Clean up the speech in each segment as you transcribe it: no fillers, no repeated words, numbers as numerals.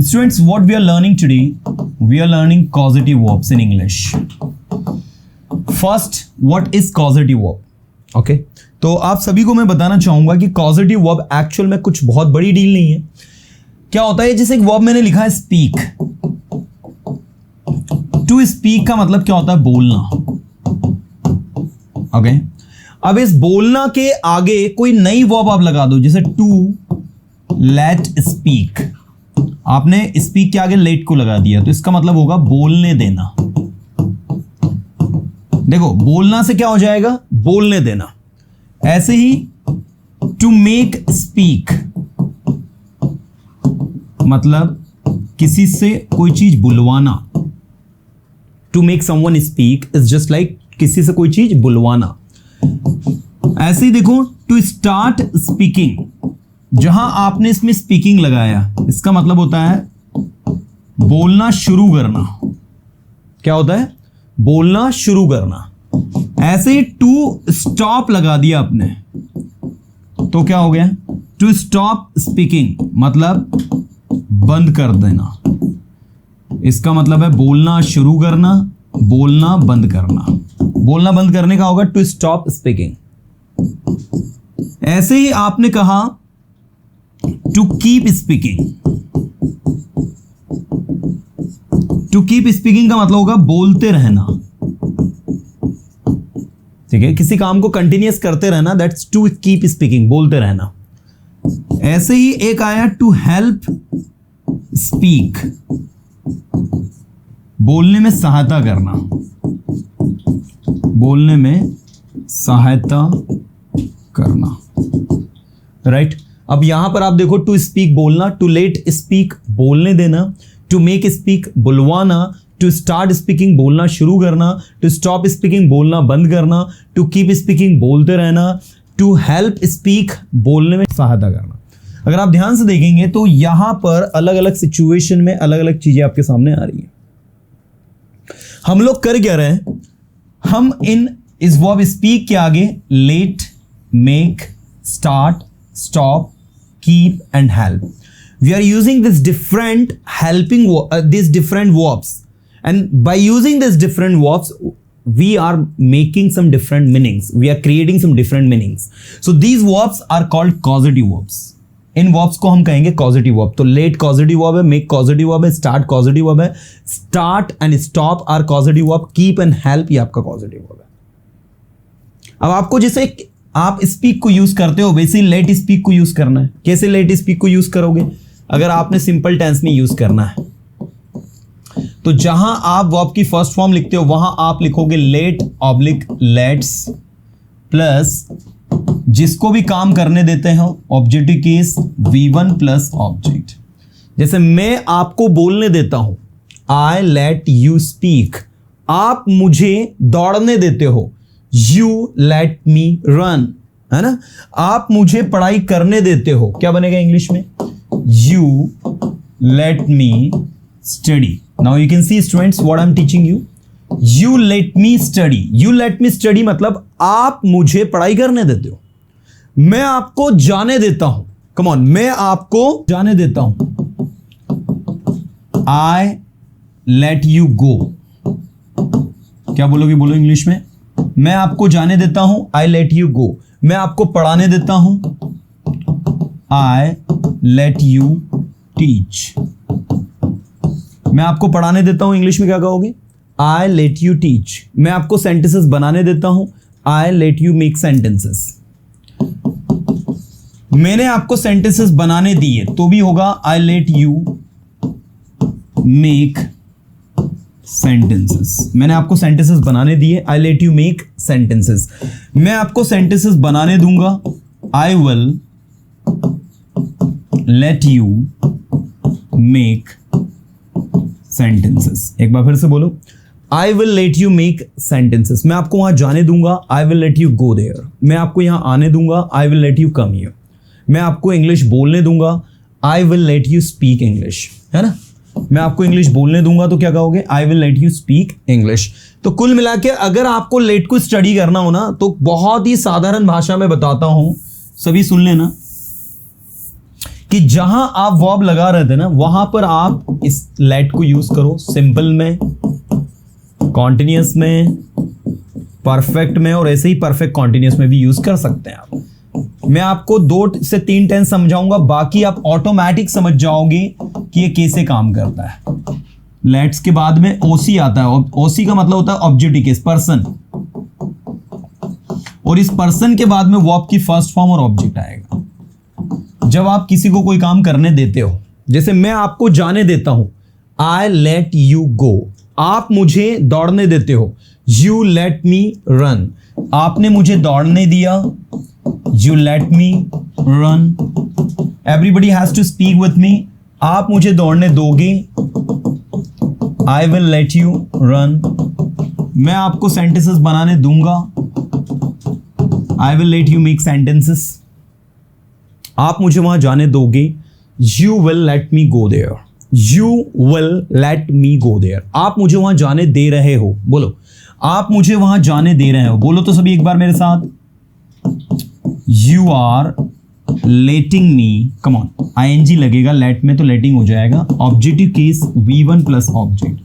Students, what we are learning today, we are learning causative verbs in English. First, what is causative verb? Okay, तो आप सभी को मैं बताना चाहूंगा कि causative verb एक्चुअल में कुछ बहुत बड़ी डील नहीं है. क्या होता है, जैसे एक वर्ब मैंने लिखा है स्पीक. टू स्पीक का मतलब क्या होता है? बोलना. ओके, अब इस बोलना के आगे कोई नई वर्ब आप लगा दो, जैसे टू लेट स्पीक. आपने स्पीक के आगे लेट को लगा दिया, तो इसका मतलब होगा बोलने देना. देखो, बोलना से क्या हो जाएगा? बोलने देना. ऐसे ही टू मेक स्पीक मतलब किसी से कोई चीज बुलवाना. To make someone speak is just like किसी से कोई चीज बुलवाना. ऐसे ही देखो, टू स्टार्ट स्पीकिंग, जहां आपने इसमें स्पीकिंग लगाया, इसका मतलब होता है बोलना शुरू करना. क्या होता है? बोलना शुरू करना. ऐसे ही टू स्टॉप लगा दिया आपने, तो क्या हो गया? टू स्टॉप स्पीकिंग मतलब बंद कर देना. इसका मतलब है बोलना शुरू करना, बोलना बंद करना. बोलना बंद करने का होगा टू स्टॉप स्पीकिंग. ऐसे ही आपने कहा to keep speaking. To keep speaking का मतलब होगा बोलते रहना. ठीक है, किसी काम को कंटिन्यूअस करते रहना, दैट्स टू कीप स्पीकिंग, बोलते रहना. ऐसे ही एक आया टू हेल्प स्पीक, बोलने में सहायता करना. बोलने में सहायता करना. राइट. अब यहां पर आप देखो, टू स्पीक बोलना, टू लेट स्पीक बोलने देना, टू मेक स्पीक बुलवाना, टू स्टार्ट स्पीकिंग बोलना शुरू करना, टू स्टॉप स्पीकिंग बोलना बंद करना, टू कीप स्पीकिंग बोलते रहना, टू हेल्प स्पीक बोलने में सहायता करना. अगर आप ध्यान से देखेंगे तो यहां पर अलग अलग सिचुएशन में अलग अलग चीजें आपके सामने आ रही हैं. हम लोग कर क्या रहे हैं? हम इस वर्ब स्पीक के आगे let, make, start, stop, keep and help. We are using this different these different verbs, and by using these different verbs we are making some different meanings. We are creating some different meanings. So these verbs are called causative verbs. In verbs को हम कहेंगे causative verb. तो late causative verb है, make causative verb है, start causative verb है, start and stop are causative verb, keep and help ये आपका causative verb है. अब आपको जैसे आप स्पीक को यूज करते हो, वैसे लेट स्पीक को यूज करना है. कैसे लेट स्पीक को यूज करोगे? अगर आपने सिंपल टेंस में यूज करना है, तो जहां आप वर्ब की फर्स्ट फॉर्म लिखते हो, वहां आप लिखोगे लेट ऑब्लिक लेट्स प्लस जिसको भी काम करने देते हो objective case V1 plus object. जैसे मैं आपको बोलने देता हूं, आई लेट यू स्पीक. आप मुझे दौड़ने देते हो, You let me run, है ना. आप मुझे पढ़ाई करने देते हो, क्या बनेगा इंग्लिश में? You let me study. Now you can see students what I'm teaching you. You let me study. You let me study मतलब आप मुझे पढ़ाई करने देते हो. मैं आपको जाने देता हूं. Come on, मैं आपको जाने देता हूं. I let you go. क्या बोलोगे? बोलो इंग्लिश में. मैं आपको जाने देता हूं, आई लेट यू गो. मैं आपको पढ़ाने देता हूं, आई लेट यू टीच. मैं आपको पढ़ाने देता हूं, इंग्लिश में क्या कहोगे? I let you teach. मैं आपको सेंटेंसेस बनाने देता हूं, I let you make sentences. मैंने आपको सेंटेंसेस बनाने दिए, तो भी होगा I let you make sentences. मैंने आपको सेंटेंसेस बनाने दिए, I let you make sentences. मैं आपको सेंटेंसेस बनाने दूंगा, I will let you make sentences. एक बार फिर से बोलो, आई will let you make sentences. मैं आपको वहां जाने दूंगा, I will let you go there. मैं आपको यहां आने दूंगा, I will let you come here. मैं आपको इंग्लिश बोलने दूंगा, I will let you speak English, है ना. मैं आपको इंग्लिश बोलने दूंगा, तो क्या कहोगे? आई will let you speak English. तो कुल मिला के अगर आपको लेट को स्टडी करना हो ना, तो बहुत ही साधारण भाषा में बताता हूं, सभी सुन लेना. कि जहां आप वर्ब लगा रहे थे ना वहां पर आप इस लेट को यूज करो, सिंपल में, कॉन्टिन्यूअस में, परफेक्ट में, और ऐसे ही परफेक्ट कॉन्टिन्यूअस में भी यूज कर सकते हैं आप। मैं आपको 2 से 3 टेंस समझाऊंगा, बाकी आप ऑटोमेटिक समझ जाओगे कि ये कैसे काम करता है। लेट्स के बाद में ओसी आता है। ओसी का मतलब होता है ऑब्जेक्टिव केस, पर्सन, और इस पर्सन के बाद में वर्ब की फर्स्ट फॉर्म और ऑब्जेक्ट आएगा। जब आप किसी को कोई काम करने देते हो, जैसे मैं आपको जाने देता हूं, आई लेट यू गो, आप मुझे दौड़ने देते हो, यू लेट मी रन, आपने मुझे दौड़ने दिया, you let me run. Everybody has to speak with me, आप मुझे दौड़ने दोगे, I will let you run. मैं आपको सेंटेंसेस बनाने दूंगा, I will let you make sentences. आप मुझे वहां जाने दोगे, you will let me go there, you will let me go there. आप मुझे वहां जाने दे रहे हो, बोलो आप मुझे वहां जाने दे रहे हो, बोलो तो सभी एक बार मेरे साथ, you are letting me, come on, ING लगेगा लेट में तो लेटिंग हो जाएगा, objective case V1 plus object.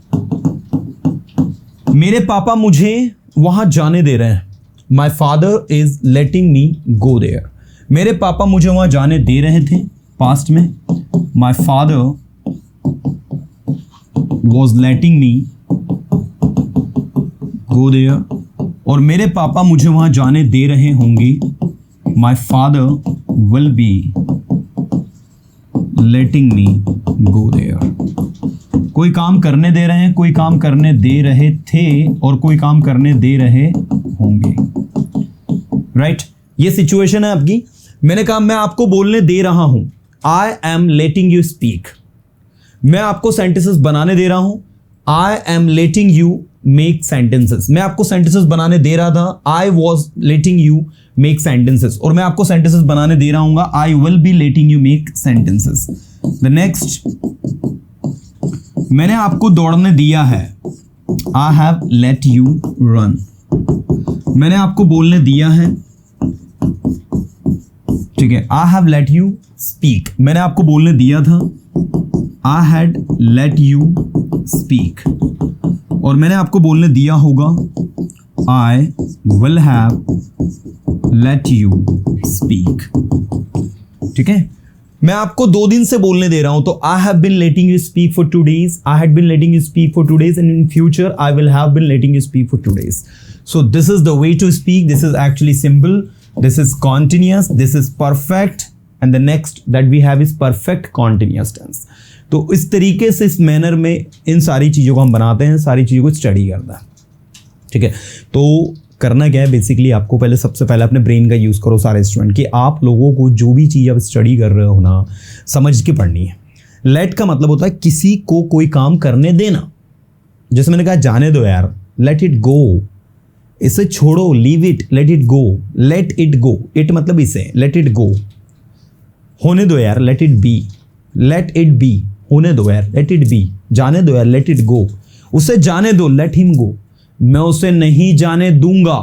मेरे पापा मुझे वहां जाने दे रहे हैं, my father is letting me go there. मेरे पापा मुझे वहां जाने दे रहे थे, पास्ट में, my father was letting me go there. और मेरे पापा मुझे वहां जाने दे रहे होंगे, my father will be letting me go there. कोई काम करने दे रहे हैं, कोई काम करने दे रहे थे, और कोई काम करने दे रहे होंगे, राइट? ये सिचुएशन है आपकी। मैंने कहा मैं आपको बोलने दे रहा हूं, I am letting you speak. मैं आपको सेंटेंसेस बनाने दे रहा हूं, I am letting you make sentences. मैं आपको सेंटेंसेस बनाने दे रहा था, I was letting you make sentences, और मैं आपको सेंटेंसेस बनाने दे रहा हूँ, आई will be letting you make sentences. The next, मैंने आपको दौड़ने दिया है, I have let you run. मैंने आपको बोलने दिया है, ठीक है, I have let you speak. मैंने आपको बोलने दिया था, I had late you speak. और मैंने आपको बोलने दिया होगा, I will have let you speak. ठीक है, मैं आपको 2 दिन से बोलने दे रहा हूं, तो I have been letting you speak for 2 days, I had been letting you speak for 2 days, and in future I will have been letting you speak for 2 days. So this is the way to speak. This is actually simple, this is continuous, this is perfect, and the next that we have is perfect continuous tense. तो इस तरीके से, इस manner में इन सारी चीज़ों को हम बनाते हैं, सारी चीज़ों को स्टडी करना है। ठीक है, तो करना क्या है बेसिकली, आपको पहले सबसे पहले अपने ब्रेन का यूज़ करो सारे स्टूडेंट, कि आप लोगों को जो भी चीज़ आप स्टडी कर रहे हो ना, समझ के पढ़नी है। लेट का मतलब होता है किसी को कोई काम करने देना। जैसे मैंने कहा जाने दो यार, लेट इट गो, इसे छोड़ो, leave it, let it go, let it go, it मतलब इसे, लेट इट गो, होने दो यार, let it be, let it be, होने दो यार, लेट इट बी, जाने दो यार, लेट इट गो, उसे जाने दो, लेट हिम गो, मैं उसे नहीं जाने दूंगा,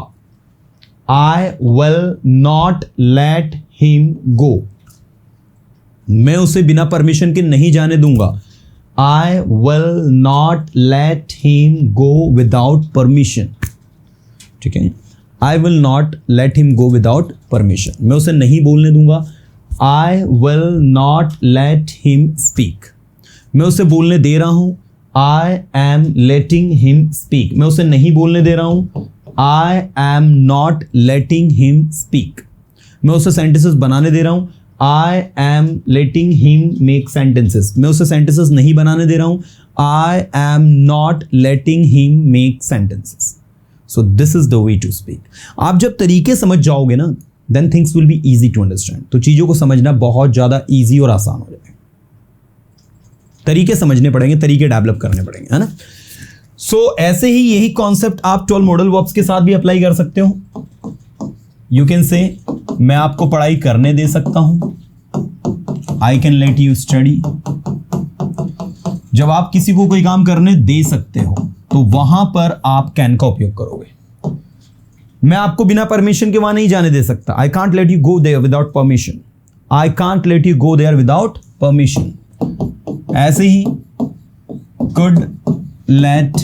I will not let him go, मैं उसे बिना परमिशन के नहीं जाने दूंगा, I will not let him go without permission. ठीक है, I will not let him go without permission, मैं उसे नहीं बोलने दूंगा, I will not let him speak, मैं उसे बोलने दे रहा हूं, I am letting him speak, मैं उसे नहीं बोलने दे रहा हूं, I am not letting him speak, मैं उसे सेंटेंसेस बनाने दे रहा हूं, I am letting him make sentences, मैं उसे सेंटेंसेस नहीं बनाने दे रहा हूं, I am not letting him make sentences. So this is the way to speak. आप जब तरीके समझ जाओगे ना, then things will be easy to understand. तो चीज़ों को समझना बहुत ज़्यादा ईजी और आसान हो जाएगा। तरीके समझने पड़ेंगे, तरीके डेवलप करने पड़ेंगे, है ना। सो ऐसे ही यही कॉन्सेप्ट आप 12 मॉडल वर्ब्स के साथ भी अप्लाई कर सकते हो। यू कैन से, मैं आपको पढ़ाई करने दे सकता हूं, I can let you study. जब आप किसी को कोई काम करने दे सकते हो तो वहां पर आप कैन का उपयोग करोगे। मैं आपको बिना परमिशन के वहां नहीं जाने दे सकता, I can't let you go there without permission, I can't let you go there without permission. ऐसे ही could let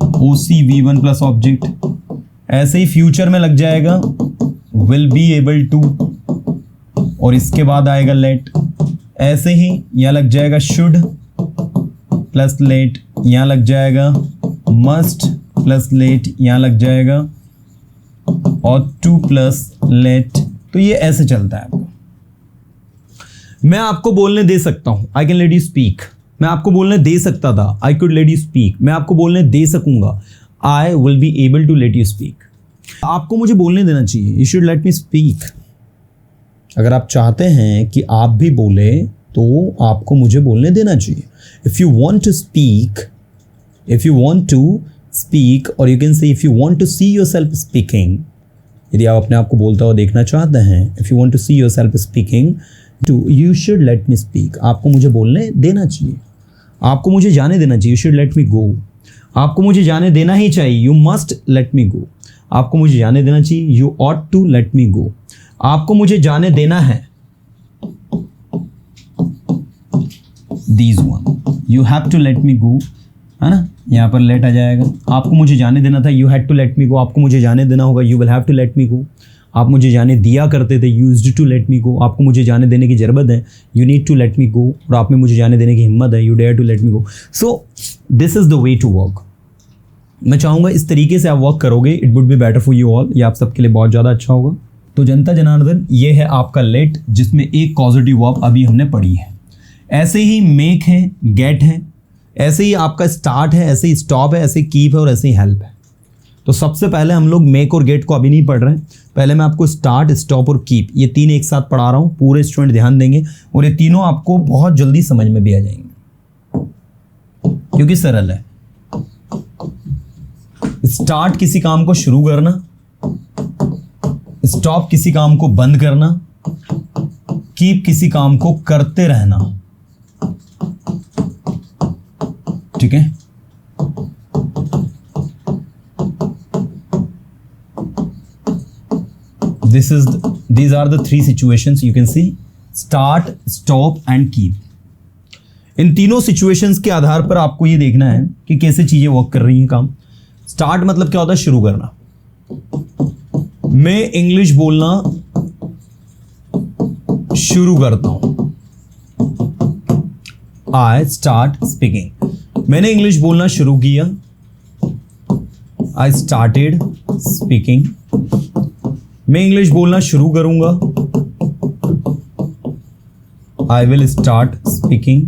OC-V1 plus object, ऐसे ही फ्यूचर में लग जाएगा विल बी एबल टू और इसके बाद आएगा लेट। ऐसे ही यहाँ लग जाएगा शुड प्लस लेट, यहाँ लग जाएगा मस्ट प्लस लेट, यहाँ लग जाएगा और टू प्लस लेट। तो ये ऐसे चलता है आपका। मैं आपको बोलने दे सकता हूं, I can let you speak. मैं आपको बोलने दे सकता था, I could let you speak. मैं आपको बोलने दे सकूंगा, I will be able to let you speak. आपको मुझे बोलने देना चाहिए, you should let me speak. अगर आप चाहते हैं कि आप भी बोले तो आपको मुझे बोलने देना चाहिए। If you want to speak, if you want to speak, और you can say if you want to see yourself speaking, यदि आप अपने आप को बोलता हुआ देखना चाहते हैं, if you want to see yourself speaking to, you should let me speak. आपको मुझे बोलने देना चाहिए, आपको मुझे जाने देना चाहिए। You should let me go. आपको मुझे जाने देना ही चाहिए, you must let me go. आपको मुझे जाने देना चाहिए, you ought to let me go. आपको मुझे जाने देना है, these one, you have to let me go, है ना, यहाँ पर लेट आ जाएगा। आपको मुझे जाने देना था, you had to let me go. आपको मुझे जाने देना होगा, you will have to let me go. आप मुझे जाने दिया करते थे, used to let me go. आपको मुझे जाने देने की ज़रूरत है, you need to let me go. और आप में मुझे जाने देने की हिम्मत है, you dare to let me go. So this is the way to work. मैं चाहूँगा इस तरीके से आप वर्क करोगे, it would be better for you all. ये आप सबके लिए बहुत ज़्यादा अच्छा होगा। तो जनता जनार्दन, ये है आपका लेट, जिसमें एक पॉजिटिव वर्ब अभी हमने पढ़ी है। ऐसे ही मेक है, गेट है, ऐसे ही आपका स्टार्ट है, ऐसे ही स्टॉप है, ऐसे ही कीप है और ऐसे ही हेल्प है। तो सबसे पहले हम लोग मेक और गेट को अभी नहीं पढ़ रहे हैं। पहले मैं आपको स्टार्ट, स्टॉप और कीप, ये तीन एक साथ पढ़ा रहा हूँ। पूरे स्टूडेंट ध्यान देंगे और ये तीनों आपको बहुत जल्दी समझ में भी आ जाएंगे, क्योंकि सरल है। स्टार्ट किसी काम को शुरू करना, स्टॉप किसी काम को बंद करना, कीप किसी काम को करते रहना। ठीक है, these are the three situations you can see: start, stop and keep। इन तीनों situations के आधार पर आपको ये देखना है कि कैसे चीजें वर्क कर रही हैं काम। स्टार्ट मतलब क्या होता है? शुरू करना। मैं इंग्लिश बोलना शुरू करता हूं, आई स्टार्ट स्पीकिंग। मैंने इंग्लिश बोलना शुरू किया, आई स्टार्टेड स्पीकिंग। मैं इंग्लिश बोलना शुरू करूंगा, आई विल स्टार्ट स्पीकिंग,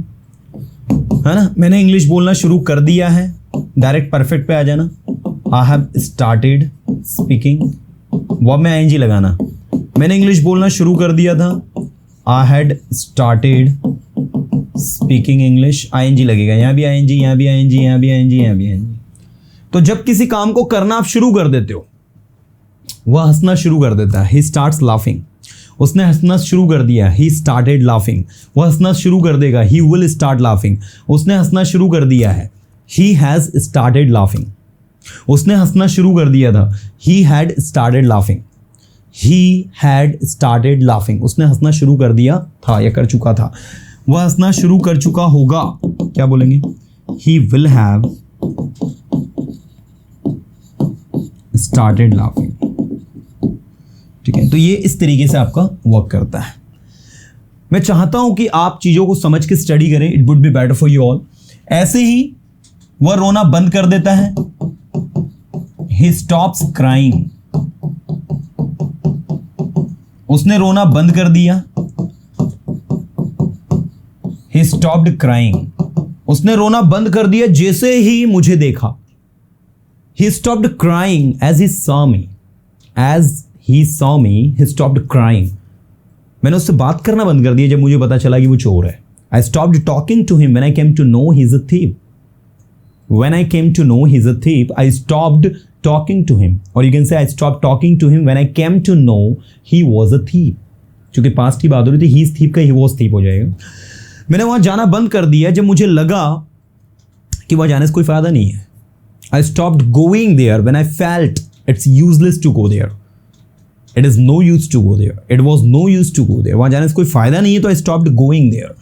है ना। मैंने इंग्लिश बोलना शुरू कर दिया है, डायरेक्ट परफेक्ट पे आ जाना, I have started speaking. Verb में आईएनजी लगाना। मैंने इंग्लिश बोलना शुरू कर दिया था, I had started speaking English. ING लगेगा, यहाँ भी आईएनजी, यहाँ भी आईएनजी, यहाँ भी आईएनजी, यहाँ भी आईएनजी। तो जब किसी काम को करना आप शुरू कर देते हो, वह हंसना शुरू कर देता है, ही स्टार्ट्स लाफिंग। उसने हंसना शुरू कर दिया, ही स्टार्टेड लाफिंग। वह हंसना शुरू कर देगा, ही विल स्टार्ट लाफिंग। उसने हंसना शुरू कर दिया है, ही हैज स्टार्टेड लाफिंग। उसने हंसना शुरू कर दिया था, he had started laughing. He had started laughing. उसने हंसना शुरू कर दिया था या कर चुका था। वह हंसना शुरू कर चुका होगा, क्या बोलेंगे? He will have started laughing. ठीक है, तो ये इस तरीके से आपका वर्क करता है। मैं चाहता हूं कि आप चीजों को समझ के स्टडी करें, it would be better for you all. ऐसे ही वह रोना बंद कर देता है, ही स्टॉप्स क्राइंग। उसने रोना बंद कर दिया, ही स्टॉप्ड क्राइंग। उसने रोना बंद कर दिया जैसे ही मुझे देखा, he stopped crying as he saw me। as he saw me, he stopped crying। मैंने उससे बात करना बंद कर दिया जब मुझे पता चला कि वो चोर है। I stopped talking to him when I came to know he's a thief। when I came to know he's a thief, I stopped talking to him। or you can say I stopped talking to him when I came to know he was a thief। क्योंकि past की बात हो रही थी, he is thief का he was thief हो जाएगा। मैंने वहां जाना बंद कर दिया जब मुझे लगा कि वहां जाने से कोई फायदा नहीं है। I stopped going there when I felt it's useless to go there। It is no use to go there, it was no use to go there, वहां जाने से कोई फायदा नहीं है, तो आई स्टॉप्ड गोइंग देयर।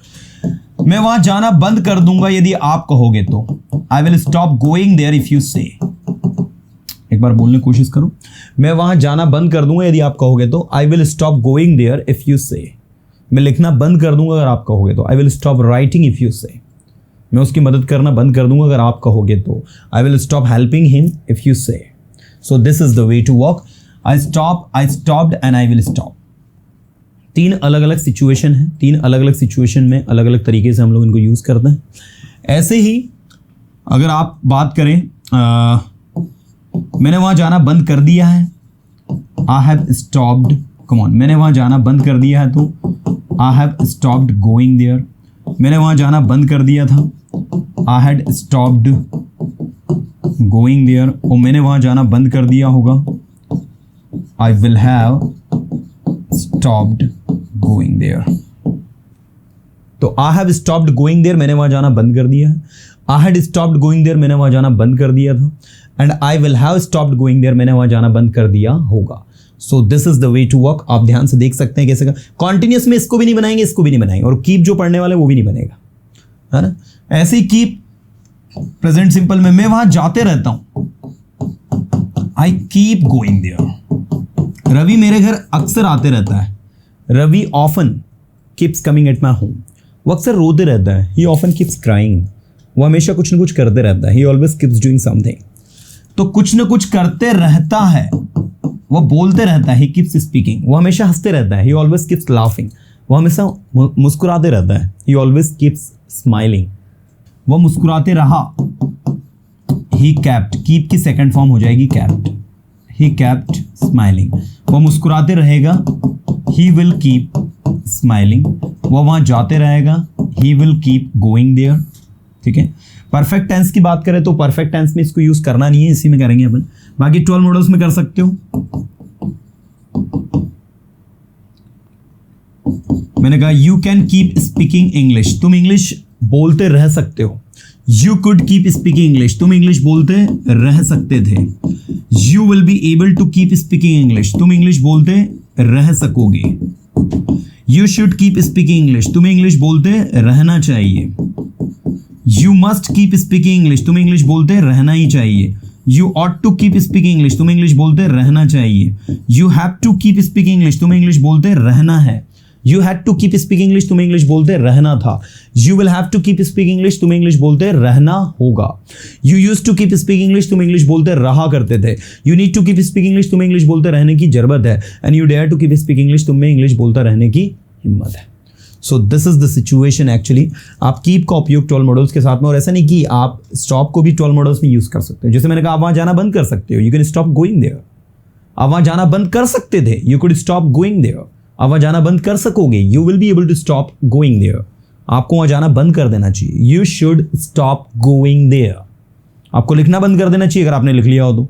मैं वहां जाना बंद कर दूंगा यदि आप कहोगे तो, I will stop going there if you say. एक बार बोलने की कोशिश करो, मैं वहां जाना बंद कर दूंगा यदि आप कहोगे तो, I will stop going there if you say. मैं लिखना बंद कर दूंगा अगर आप कहोगे तो, I will stop writing if you say. मैं उसकी मदद करना बंद कर दूंगा अगर आप कहोगे तो, I will stop helping him if you say. So this is the way to work, I stopped and I will stop. तीन अलग अलग सिचुएशन है, तीन अलग अलग सिचुएशन में अलग अलग तरीके से हम लोग इनको यूज करते हैं। ऐसे ही अगर आप बात करें, मैंने वहां जाना बंद कर दिया है, I have stopped, come on, मैंने वहां जाना बंद कर दिया है तो I have stopped going there. मैंने वहां जाना बंद कर दिया था, I had stopped going there. और मैंने वहां जाना बंद कर दिया होगा, I will have stopped going there. तो I have stopped going there, मैंने वहां जाना बंद कर दिया है। I had stopped going there, मैंने वहां जाना बंद कर दिया था। And I will have stopped going there, मैंने वहां जाना बंद कर दिया होगा। So this is the way to work. आप ध्यान से देख सकते हैं कैसे कॉन्टिन्यूस में इसको भी नहीं बनाएंगे, इसको भी नहीं बनाएंगे, और कीप जो पढ़ने वाले वो भी नहीं बनेगा, है ना। ऐसे ही कीप प्रेजेंट सिंपल में, मैं वहां जाते रहता हूं, I keep going there. Ravi मेरे घर अक्सर आते रहता है, Ravi often keeps coming at my home. वो अक्सर रोते रहता है, ही ऑफन कीप्स क्राइंग। वो हमेशा कुछ ना कुछ करते रहता है, ही ऑलवेज कीप्स डूइंग समथिंग। तो कुछ ना कुछ करते रहता है, वो बोलते रहता है, ही कीप्स स्पीकिंग। वो हमेशा हंसते रहता है, ही ऑलवेज कीप्स लाफिंग। वो हमेशा मुस्कुराते रहता है, ही ऑलवेज कीप्स स्माइलिंग। वो मुस्कुराते रहा, ही कैप्ट, कीप की सेकंड फॉर्म हो जाएगी कैप्ट, ही कैप्ट स्माइलिंग। वो मुस्कुराते रहेगा, ही विल कीप स्माइलिंग। वो वहां जाते रहेगा, he will keep going there. ठीक है। परफेक्ट टेंस की बात करें तो परफेक्ट टेंस में इसको यूज करना नहीं है, इसी में करेंगे अपन। बाकी 12 मॉडल्स में कर सकते हो। मैंने कहा you can keep speaking English, तुम इंग्लिश बोलते रह सकते हो। You could keep speaking English, तुम इंग्लिश बोलते रह सकते थे। You will be able to keep speaking English, तुम इंग्लिश बोलते रह सकोगे। You should keep speaking English, तुम्हें इंग्लिश बोलते रहना चाहिए। You must keep speaking English, तुम्हें इंग्लिश बोलते रहना ही चाहिए। You ought to keep speaking English, तुम्हें इंग्लिश बोलते रहना चाहिए। You have to keep speaking English, तुम्हें इंग्लिश बोलते रहना है। You had to keep speaking English, तुम्हें इंग्लिश बोलते रहना था। You will have to keep speaking English, तुम्हें इंग्लिश बोलते रहना होगा। You use to keep speaking English, तुम इंग्लिश बोलते रहा करते थे। You need to keep speaking English, तुम्हें इंग्लिश बोलते रहने की जरूरत है। And you dare to keep speaking English, तुम्हें इंग्लिश बोलता रहने की हिम्मत है। सो this is the situation actually. आप कीप का उपयोग 12 मॉडल्स के साथ में, और ऐसा नहीं कि आप स्टॉप को भी 12 मॉडल्स में यूज कर सकते हो। जैसे मैंने कहा आप वहां जाना बंद कर सकते हो, you can stop going there. आप वहां जाना बंद कर सकते थे, you could stop going there. आप वहां जाना बंद कर सकोगे, you will be able to stop going there. आपको वहां जाना बंद कर देना चाहिए, you should stop going there. आपको लिखना बंद कर देना चाहिए अगर आपने लिख लिया हो तो।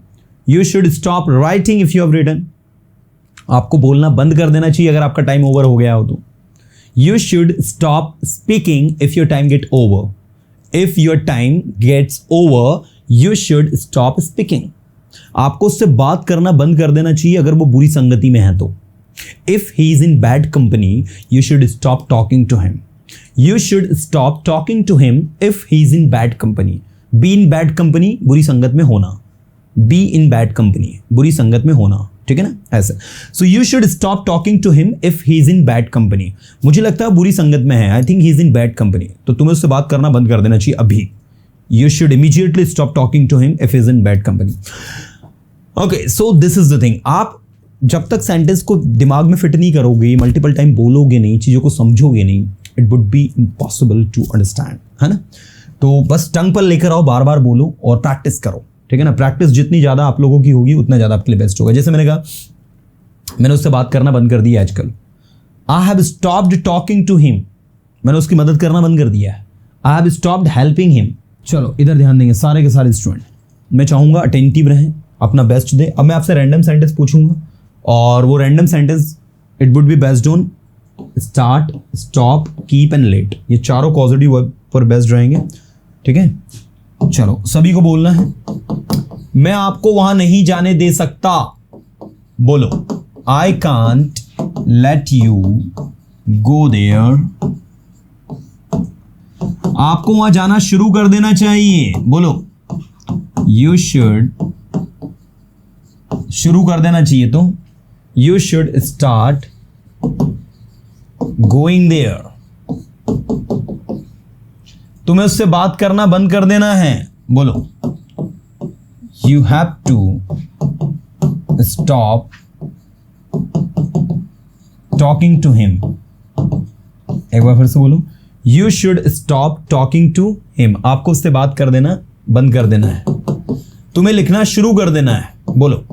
You should stop writing if you have written. आपको बोलना बंद कर देना चाहिए अगर आपका टाइम ओवर हो गया हो तो। You should stop speaking if your time get over. If your time gets over, you should stop speaking. आपको उससे बात करना बंद कर देना चाहिए अगर वो बुरी संगति में है तो। If he is in bad company, you should stop talking to him. You should stop talking to him if he is in bad company. Be in bad company, बुरी संगत में होना। Be in bad company, बुरी संगत में होना। ठीक है ना, ऐसे। So you should stop talking to him if he is in bad company. मुझे लगता है बुरी संगत में है, I think he is in bad company, तो तुम्हें उससे बात करना बंद कर देना चाहिए अभी। You should immediately stop talking to him if he is in bad company. Okay, so this is the thing. आप जब तक सेंटेंस को दिमाग में फिट नहीं करोगे, मल्टीपल टाइम बोलोगे नहीं, चीज़ों को समझोगे नहीं, it would be impossible to understand, है ना। तो बस टंग पर लेकर आओ, बार बार बोलो और प्रैक्टिस करो। ठीक है ना। प्रैक्टिस जितनी ज़्यादा आप लोगों की होगी उतना ज़्यादा आपके लिए बेस्ट होगा। जैसे मैंने कहा मैंने उससे बात करना बंद कर दिया आजकल। I have stopped talking to him, मैंने उसकी मदद करना बंद कर दिया है। I have stopped helping him. चलो इधर ध्यान देंगे सारे के सारे स्टूडेंट। मैं चाहूँगा अटेंटिव रहें, अपना बेस्ट दें। अब मैं आपसे रैंडम सेंटेंस पूछूंगा और वो random sentence it would be based on start, stop, keep and let. ये चारों पॉजिटिव वर्ब पर बेस्ड रहेंगे। ठीक है, चलो सभी को बोलना है। मैं आपको वहां नहीं जाने दे सकता, बोलो। I can't let you go there. आपको वहां जाना शुरू कर देना चाहिए. बोलो, you should, शुरू कर देना चाहिए. तो you should start going there. तुम्हें उससे बात करना बंद कर देना है. बोलो, you have to stop talking to him. एक बार फिर से बोलो, you should stop talking to him. आपको उससे बात कर देना बंद कर देना है. तुम्हें लिखना शुरू कर देना है. बोलो,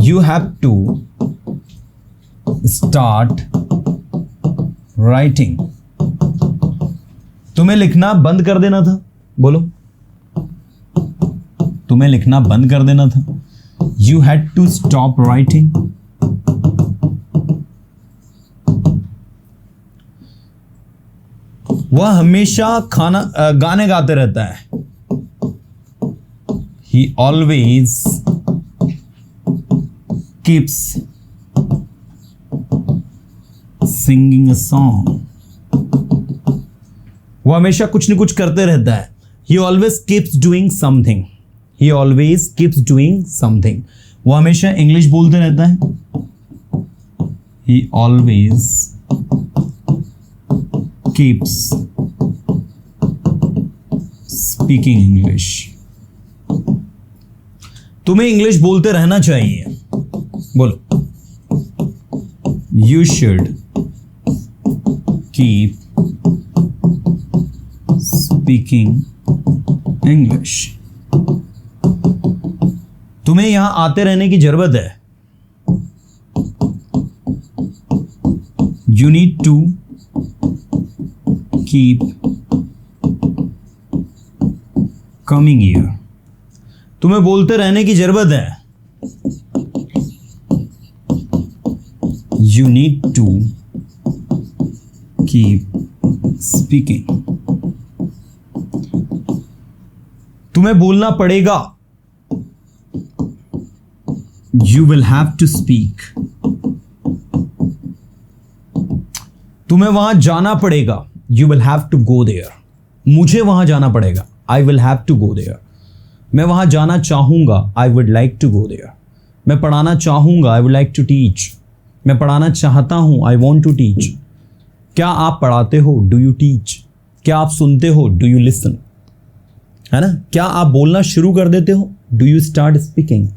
you have to start writing. तुम्हें लिखना बंद कर देना था. बोलो, तुम्हें लिखना बंद कर देना था. You had to stop writing. वह हमेशा गाने गाते रहता है. He always keeps singing a song. वो हमेशा कुछ न कुछ करते रहता है. He always keeps doing something. He always keeps doing something. वो हमेशा इंग्लिश बोलते रहता है. He always keeps speaking English. तुम्हें इंग्लिश बोलते रहना चाहिए. बोलो, you should keep speaking English. तुम्हें यहां आते रहने की जरूरत है. You need to keep coming here. तुम्हें बोलते रहने की जरूरत है. You need to keep speaking. तुम्हें बोलना पड़ेगा. You will have to speak. तुम्हें वहां जाना पड़ेगा. You will have to go there. मुझे वहां जाना पड़ेगा. I will have to go there. मैं वहां जाना चाहूंगा. I would like to go there. मैं पढ़ाना चाहूंगा. I would like to teach. मैं पढ़ाना चाहता हूं. I want to teach. क्या आप पढ़ाते हो? Do you teach? क्या आप सुनते हो? Do you listen? है ना? क्या आप बोलना शुरू कर देते हो? Do you start speaking?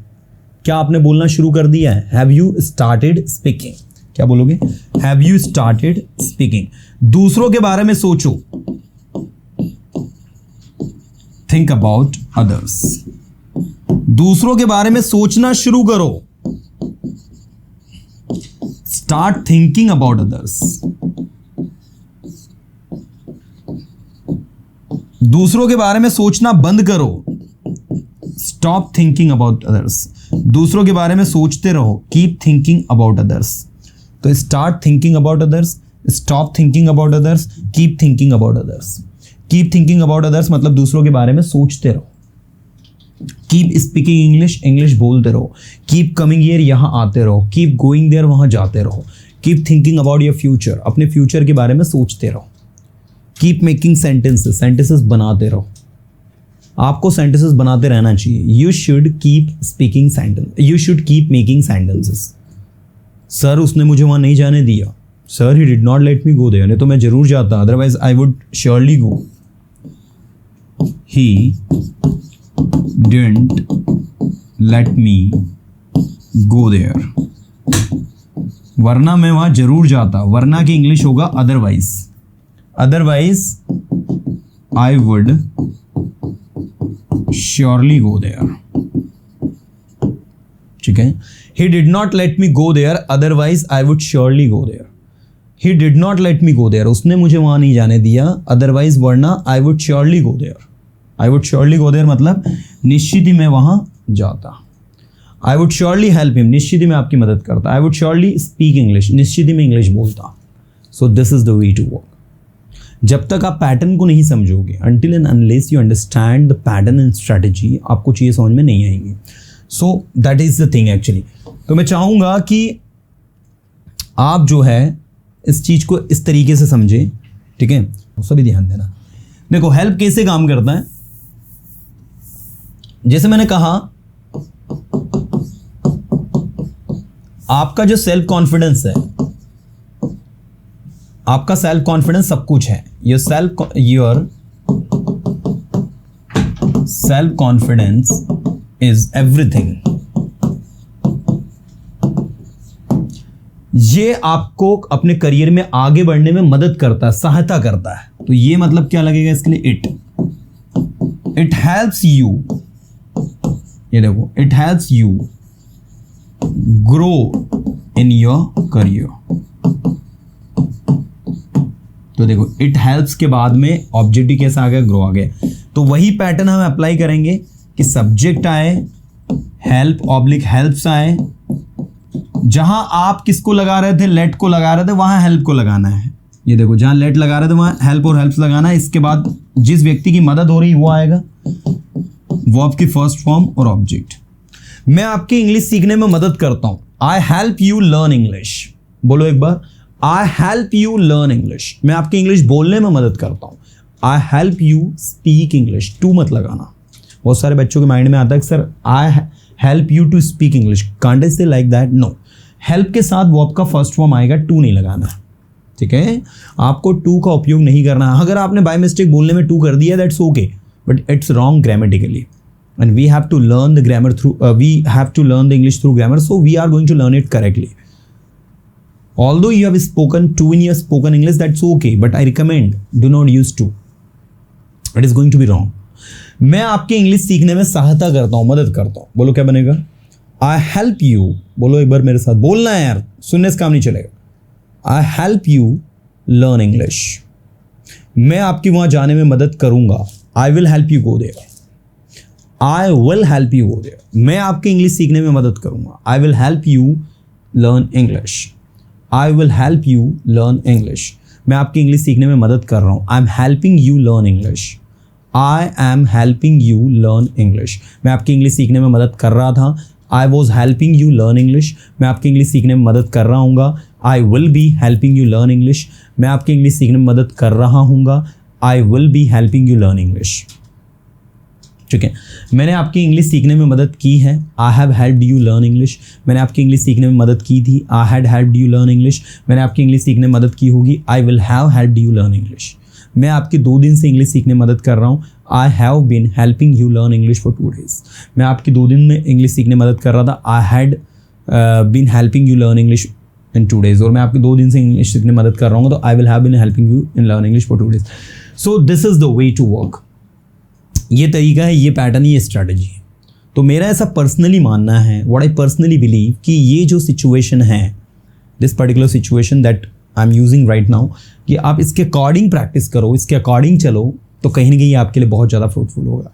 क्या आपने बोलना शुरू कर दिया है? Have you started speaking? क्या बोलोगे? Have you started speaking? दूसरों के बारे में सोचो. Think about others. दूसरों के बारे में सोचना शुरू करो. Start thinking about others. दूसरों के बारे में सोचना बंद करो. Stop thinking about others. दूसरों के बारे में सोचते रहो. Keep thinking about others. तो start thinking about others, stop thinking about others, keep thinking about others. Keep thinking about others मतलब दूसरों के बारे में सोचते रहो. Keep speaking English, English बोलते रहो. Keep coming here, यहाँ आते रहो. Keep going there, वहाँ जाते रहो. Keep thinking about your future, अपने फ्यूचर के बारे में सोचते रहो. Keep making sentences, sentences बनाते रहो. आपको sentences बनाते रहना चाहिए. You should keep speaking sentences. You should keep making sentences. Sir उसने मुझे वहाँ नहीं जाने दिया. Sir he did not let me go there. नहीं तो मैं जरूर जाता. Otherwise I would surely go. He didn't let me go there. वरना मैं वहाँ जरूर जाता. वरना की इंग्लिश होगा otherwise. Otherwise I would surely go there. ठीक है. He did not let me go there, otherwise I would surely go there. He did not let me go there. उसने मुझे वहाँ नहीं जाने दिया. Otherwise वरना I would surely go there. I would surely go there मतलब निश्चित ही मैं वहाँ जाता. I would surely help him. निश्चित ही मैं आपकी मदद करता. I would surely speak English. निश्चित ही मैं इंग्लिश बोलता. So this is the way to work. जब तक आप पैटर्न को नहीं समझोगे, until and unless you understand the pattern and strategy, आपको चीज़ें समझ में नहीं आएंगी. So that is the thing actually. तो मैं चाहूँगा कि आप जो है इस चीज़ को इस तरीके से समझे, ठीक है, सभी ध्यान देना। देखो हेल्प कैसे काम करता है, जैसे मैंने कहा आपका जो सेल्फ कॉन्फिडेंस है, आपका सेल्फ कॉन्फिडेंस सब कुछ है, your self confidence is everything. ये आपको अपने करियर में आगे बढ़ने में मदद करता है, सहायता करता है। तो ये मतलब क्या लगेगा इसके लिए, इट हेल्प्स यू, ये देखो, it helps you grow in your career. तो देखो इट हेल्प्स के बाद में ऑब्जेक्टिव कैसा आ गया, ग्रो आ गया। तो वही पैटर्न हम अप्लाई करेंगे कि सब्जेक्ट आए, हेल्प ऑब्लिक हेल्प्स आए, जहां आप किसको लगा रहे थे, लेट को लगा रहे थे, वहां हेल्प को लगाना है। ये देखो जहां लेट लगा रहे थे वहां हेल्प और हेल्प्स लगाना है। इसके बाद जिस व्यक्ति की मदद हो रही वो आएगा, वर्ब की फर्स्ट फॉर्म और ऑब्जेक्ट। मैं आपकी इंग्लिश सीखने में मदद करता हूं, I help you learn English. बोलो एक बार, I help you learn English. मैं आपकी इंग्लिश बोलने में मदद करता हूं, I help you speak English. To मत लगाना, बहुत सारे बच्चों के माइंड में आता है कि sir I help you to speak English, can't I say like that, no. Help के साथ वर्ब का फर्स्ट फॉर्म आएगा, टू नहीं लगाना, ठीक है। आपको टू का उपयोग नहीं करना। अगर आपने बाय मिस्टेक बोलने में टू कर दिया that's okay, but it's wrong grammatically and we have to learn the grammar through, we have to learn the English through grammar, so we are going to learn it correctly. Although you have spoken two in your spoken English, that's okay, but I recommend do not use two. It is going to be wrong. मैं आपके English सीखने में सहायता करता हूँ, मदद करता हूँ। बोलो क्या बनेगा, I help you। बोलो एक बार मेरे साथ, बोलना है यार, सुनने से काम नहीं चलेगा। I help you learn English। मैं आपकी वहाँ जाने में मदद करूँगा, I will help you go there। I will help you go there। मैं आपके इंग्लिश सीखने में मदद करूँगा, I will help you learn English। I will help you learn English। मैं आपकी इंग्लिश सीखने में मदद कर रहा हूँ, I am helping you learn English। I am helping you learn English। मैं आपकी इंग्लिश सीखने में मदद कर रहा था, I was helping you learn English। मैं आपकी इंग्लिश सीखने में मदद कर रहा हूँगा, I will be helping you learn English। मैं आपकी इंग्लिश सीखने में मदद कर रहा हूँगा, I will be helping you learn English। ठीक है, मैंने आपकी इंग्लिश सीखने में मदद की है, I have helped you learn English. मैंने आपकी इंग्लिश सीखने में मदद की थी, I had helped you learn English. मैंने आपकी इंग्लिश सीखने में मदद की होगी, आई will have helped you learn English. मैं आपकी 2 दिन से इंग्लिश सीखने में मदद कर रहा हूँ, I have been helping you learn English for 2 days। मैं आपकी 2 दिन में इंग्लिश सीखने में मदद कर रहा था, I had been helping you learn English in 2 days। और मैं आपकी 2 दिन से इंग्लिश सीखने में मदद कर रहा हूँ, तो I will have been helping you in learn English for 2 days। So this is the way to work. ये तरीका है, ये पैटर्न, ये स्ट्रैटेजी है। तो मेरा ऐसा पर्सनली मानना है, व्हाट आई पर्सनली बिलीव, कि ये जो सिचुएशन है, this particular situation that I am using right now, कि आप इसके अकॉर्डिंग प्रैक्टिस करो, इसके अकॉर्डिंग चलो, तो कहीं ना कहीं आपके लिए बहुत ज़्यादा फ्रूटफुल होगा।